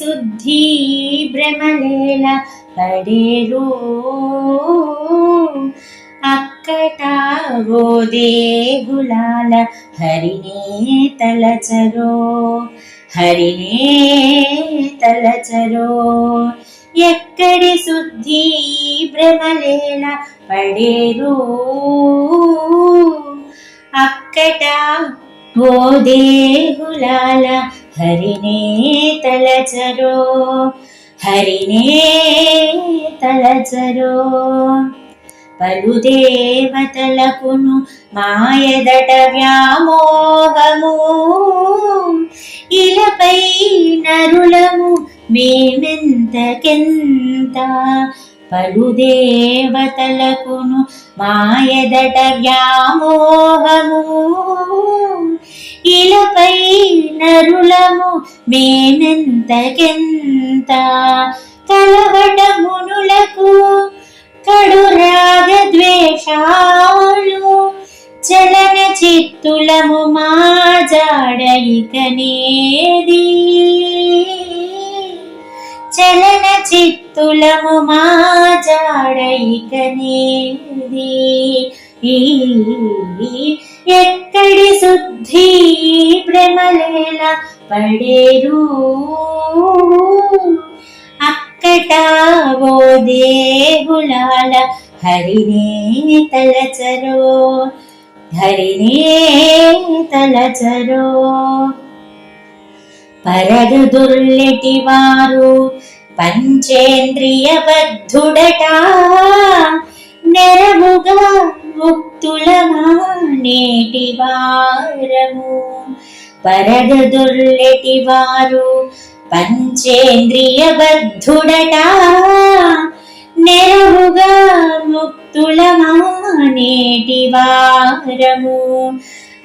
సుద్ధి భ్రమలేల పడేరు అక్కట ఓ దేహులాల హరినే తలచరో హరినే తలచరో ఎక్కడి శుద్ధి భ్రమలేల పడేరు అక్కట ఓ దేహులాల హరినే తలచరో హరినే తలచరో పలు దేవతలకును మాయదట వ్యామోహము ఇలపై నరులము మేమెంతకెంత పలు దేవతలకును మాయదట వ్యామోహము ఇలపై నరులము మేమెంతకెంత కలవట మునులకు కడు రాగ ద్వేషాలు చలన చిత్తులము మా జాడయికనేది చలన చిత్తులము మా జాడయికనేది ఎక్కడి శుద్ధి భ్రమలేల పడేరు అక్కట ఓ దేహులాల హరినే తలచరో హరినే తలచరో పరగదుర్లెటి వారు పంచేంద్రియ బద్ధుడట నెరవుగా ముక్తులమా నేటి వారము పరగదుర్లెటి వారు పంచేంద్రియ బద్ధుడట నెరవుగా ముక్తులమా నేటి వారము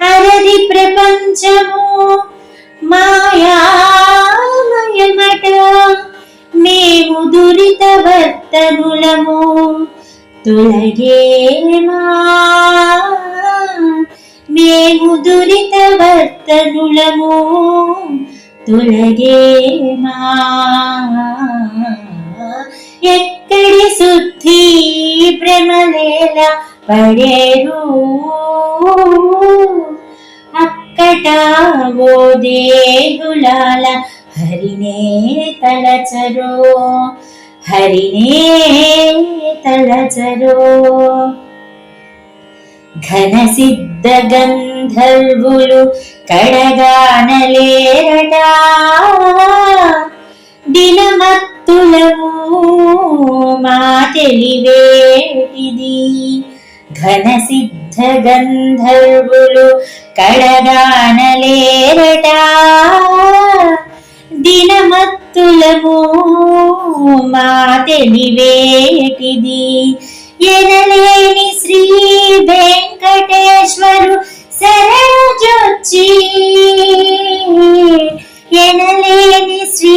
అరది ప్రపంచము మాయామయమట మేము దురిత వర్తనులము తొలగేమా మేము దురిత వర్తనులము తొలగేమా ఎక్కడి శుద్ధి భ్రమలేల పడేరు అక్కట ఓ దేహులాల హరినే తలచరో హరినే తలచరో ఘన సిద్ధ గంధర్వులు కడగానలేరట దినమత్తులము మా తెలివేటిది ఘన సిద్ధ గంధర్వులు కడగానలేరట దినమత్తులము మా తెలివేటిది ఎనలేని శ్రీ వెంకటేశ్వరు శరణు జొచ్చి ఎనలేని శ్రీ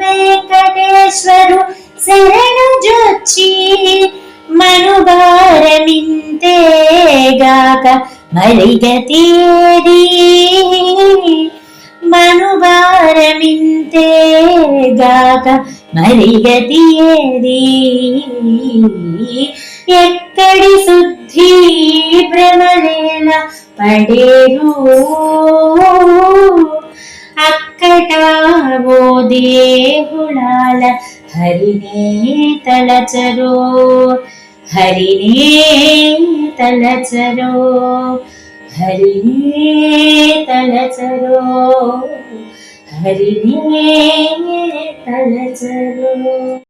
వెంకటేశ్వరు శరణు జొచ్చి మనుభారమింతేగాక మరిగతేది మనుభారమింతేగాక మరిగతేది ఎక్కడి శుద్ధి భ్రమలేల పడేరు అక్కట ఓ దేహులాల హరినే తలచరో హరినే తలచరో హరినే తలచరో హరినే తలచరో.